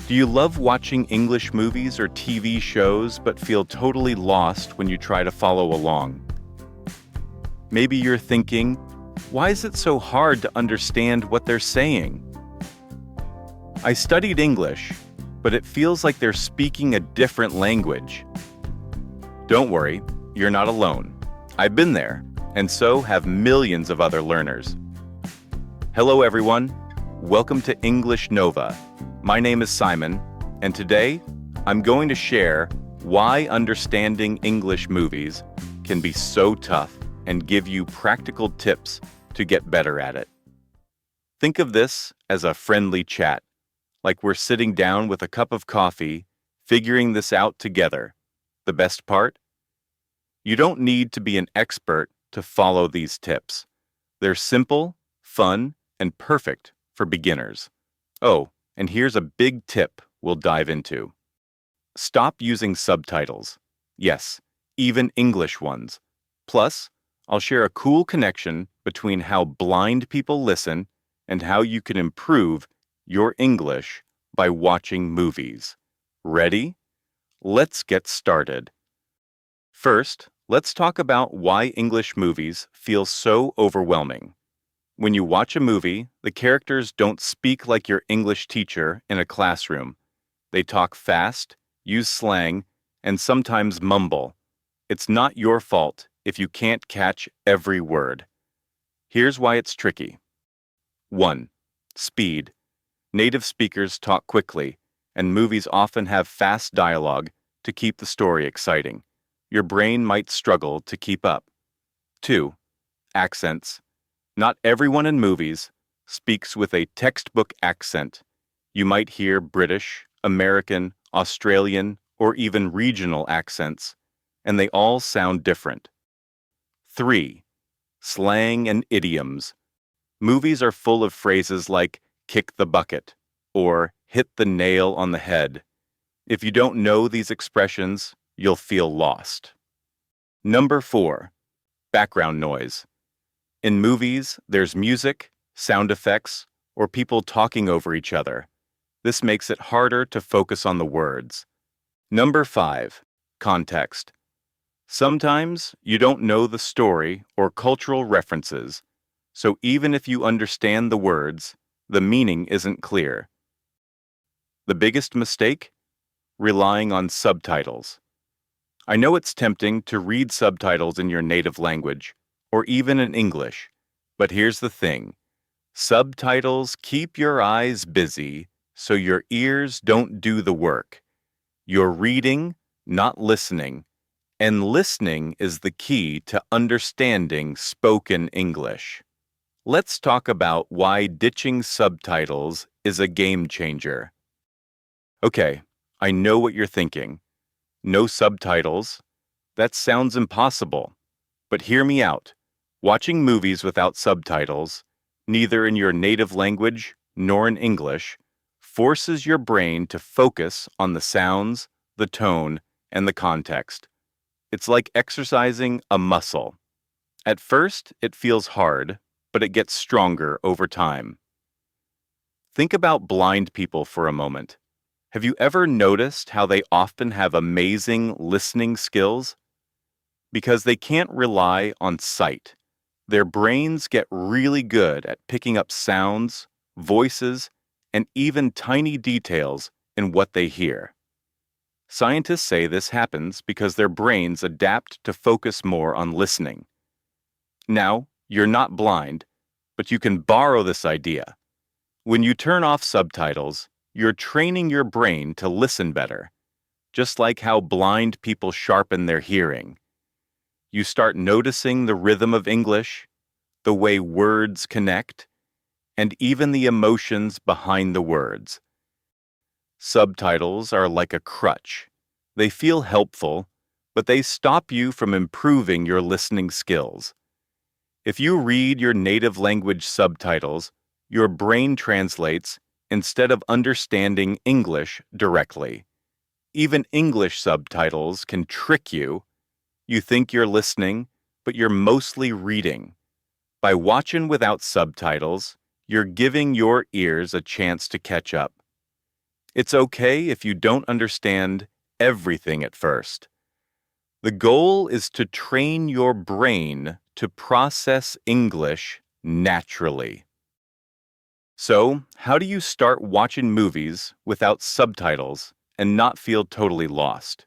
Do you love watching English movies or TV shows but feel totally lost when you try to follow along? Maybe you're thinking, why is it so hard to understand what they're saying? I studied English, but it feels like they're speaking a different language. Don't worry, you're not alone. I've been there, and so have millions of other learners. Hello everyone, welcome to English Nova. My name is Simon, and today I'm going to share why understanding English movies can be so tough and give you practical tips to get better at it. Think of this as a friendly chat, like we're sitting down with a cup of coffee, figuring this out together. The best part? You don't need to be an expert to follow these tips. They're simple, fun, and perfect for beginners. Oh, and here's a big tip we'll dive into. Stop using subtitles. Yes, even English ones. Plus, I'll share a cool connection between how blind people listen and how you can improve your English by watching movies. Ready? Let's get started. First, let's talk about why English movies feel so overwhelming. When you watch a movie, the characters don't speak like your English teacher in a classroom. They talk fast, use slang, and sometimes mumble. It's not your fault if you can't catch every word. Here's why it's tricky. 1. Speed. Native speakers talk quickly, and movies often have fast dialogue to keep the story exciting. Your brain might struggle to keep up. 2. Accents. Not everyone in movies speaks with a textbook accent. You might hear British, American, Australian, or even regional accents, and they all sound different. 3. Slang and idioms. Movies are full of phrases like kick the bucket or hit the nail on the head. If you don't know these expressions, you'll feel lost. Number 4. Background noise. In movies, there's music, sound effects, or people talking over each other. This makes it harder to focus on the words. Number 5. Context. Sometimes you don't know the story or cultural references, so even if you understand the words, the meaning isn't clear. The biggest mistake? Relying on subtitles. I know it's tempting to read subtitles in your native language, or even in English, but here's the thing. Subtitles keep your eyes busy so your ears don't do the work. You're reading, not listening, and listening is the key to understanding spoken English. Let's talk about why ditching subtitles is a game changer. Okay, I know what you're thinking. No subtitles? That sounds impossible. But hear me out. Watching movies without subtitles, neither in your native language nor in English, forces your brain to focus on the sounds, the tone, and the context. It's like exercising a muscle. At first, it feels hard, but it gets stronger over time. Think about blind people for a moment. Have you ever noticed how they often have amazing listening skills? Because they can't rely on sight. Their brains get really good at picking up sounds, voices, and even tiny details in what they hear. Scientists say this happens because their brains adapt to focus more on listening. Now, you're not blind, but you can borrow this idea. When you turn off subtitles, you're training your brain to listen better, just like how blind people sharpen their hearing. You start noticing the rhythm of English, the way words connect, and even the emotions behind the words. Subtitles are like a crutch. They feel helpful, but they stop you from improving your listening skills. If you read your native language subtitles, your brain translates instead of understanding English directly. Even English subtitles can trick you. You think you're listening, but you're mostly reading. By watching without subtitles, you're giving your ears a chance to catch up. It's okay if you don't understand everything at first. The goal is to train your brain to process English naturally. So, how do you start watching movies without subtitles and not feel totally lost?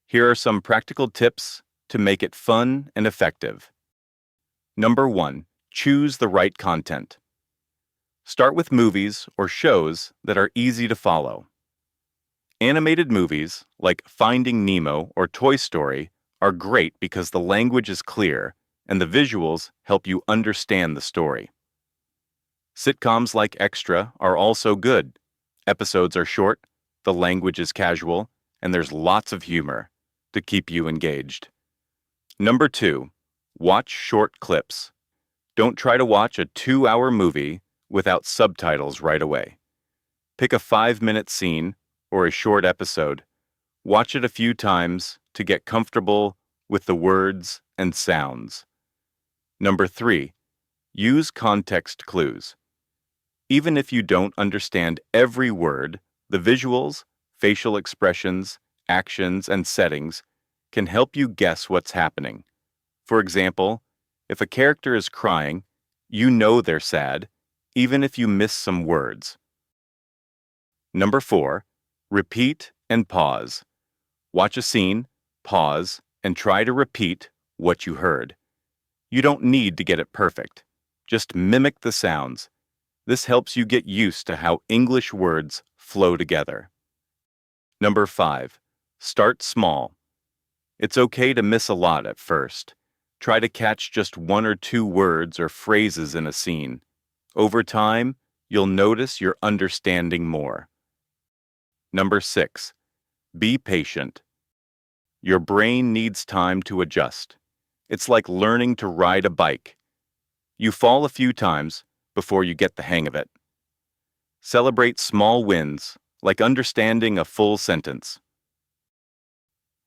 Here are some practical tips to make it fun and effective. Number 1, choose the right content. Start with movies or shows that are easy to follow. Animated movies, like Finding Nemo or Toy Story, are great because the language is clear and the visuals help you understand the story. Sitcoms like Extra are also good. Episodes are short, the language is casual, and there's lots of humor to keep you engaged. Number 2, watch short clips. Don't try to watch a 2-hour movie without subtitles right away. Pick a 5-minute scene or a short episode. Watch it a few times to get comfortable with the words and sounds. Number 3, use context clues. Even if you don't understand every word, the visuals, facial expressions, actions, and settings can help you guess what's happening. For example, if a character is crying, you know they're sad, even if you miss some words. Number 4, repeat and pause. Watch a scene, pause, and try to repeat what you heard. You don't need to get it perfect. Just mimic the sounds. This helps you get used to how English words flow together. Number 5, start small. It's okay to miss a lot at first. Try to catch just 1 or 2 words or phrases in a scene. Over time, you'll notice you're understanding more. Number 6, be patient. Your brain needs time to adjust. It's like learning to ride a bike. You fall a few times before you get the hang of it. Celebrate small wins, like understanding a full sentence.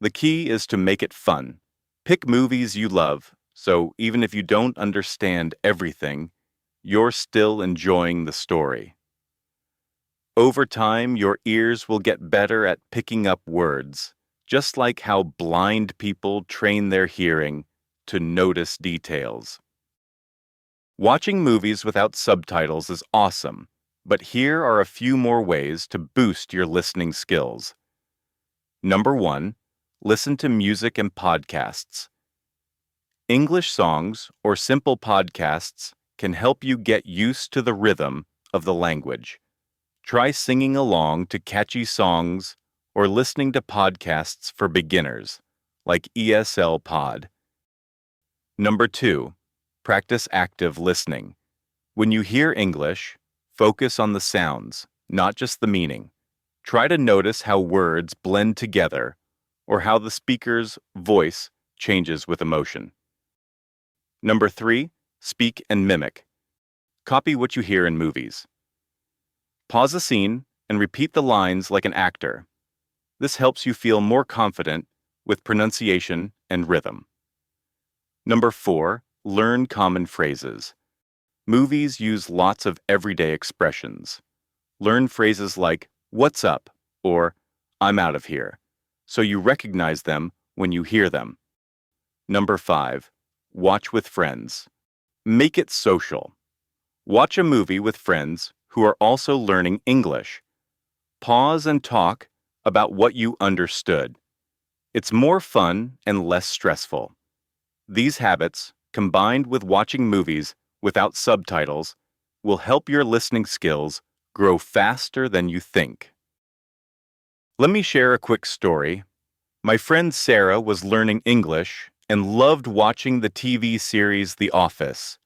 The key is to make it fun. Pick movies you love, so even if you don't understand everything, you're still enjoying the story. Over time, your ears will get better at picking up words, just like how blind people train their hearing to notice details. Watching movies without subtitles is awesome, but here are a few more ways to boost your listening skills. Number 1, listen to music and podcasts. English songs or simple podcasts can help you get used to the rhythm of the language. Try singing along to catchy songs or listening to podcasts for beginners, like ESL Pod. Number 2, practice active listening. When you hear English, focus on the sounds, not just the meaning. Try to notice how words blend together or how the speaker's voice changes with emotion. Number 3, speak and mimic. Copy what you hear in movies. Pause a scene and repeat the lines like an actor. This helps you feel more confident with pronunciation and rhythm. Number 4, learn common phrases. Movies use lots of everyday expressions. Learn phrases like, "What's up?" or "I'm out of here," so you recognize them when you hear them. Number 5, watch with friends. Make it social. Watch a movie with friends who are also learning English. Pause and talk about what you understood. It's more fun and less stressful. These habits, combined with watching movies without subtitles, will help your listening skills grow faster than you think. Let me share a quick story. My friend Sarah was learning English and loved watching the TV series The Office,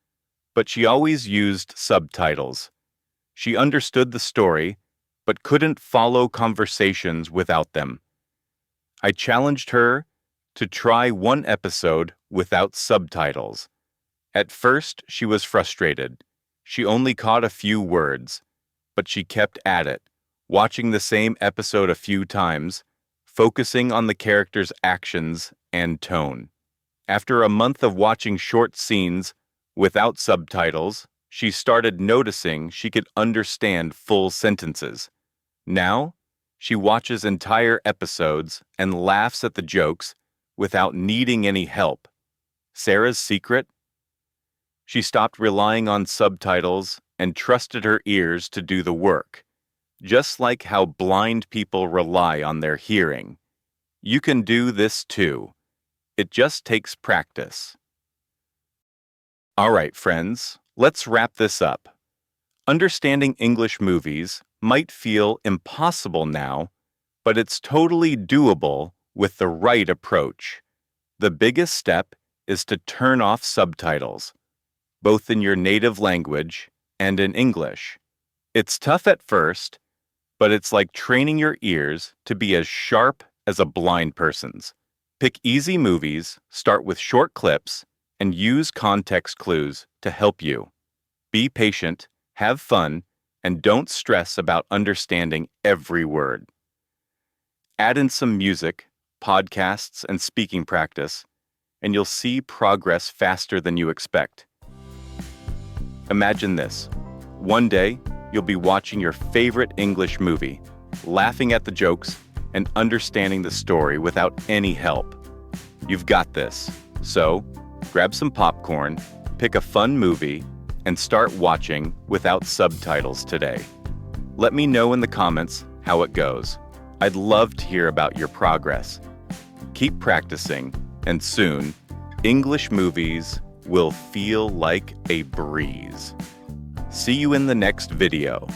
but she always used subtitles. She understood the story, but couldn't follow conversations without them. I challenged her to try one episode without subtitles. At first, she was frustrated. She only caught a few words, but she kept at it, watching the same episode a few times, focusing on the characters' actions and tone. After a month of watching short scenes without subtitles, she started noticing she could understand full sentences. Now, she watches entire episodes and laughs at the jokes without needing any help. Sarah's secret? She stopped relying on subtitles and trusted her ears to do the work, just like how blind people rely on their hearing. You can do this too. It just takes practice. All right, friends, let's wrap this up. Understanding English movies might feel impossible now, but it's totally doable with the right approach. The biggest step is to turn off subtitles, both in your native language and in English. It's tough at first, but it's like training your ears to be as sharp as a blind person's. Pick easy movies, start with short clips, and use context clues to help you. Be patient, have fun, and don't stress about understanding every word. Add in some music, podcasts, and speaking practice, and you'll see progress faster than you expect. Imagine this. One day, you'll be watching your favorite English movie, laughing at the jokes, and understanding the story without any help. You've got this. So, grab some popcorn, pick a fun movie, and start watching without subtitles today. Let me know in the comments how it goes. I'd love to hear about your progress. Keep practicing, and soon, English movies will feel like a breeze. See you in the next video.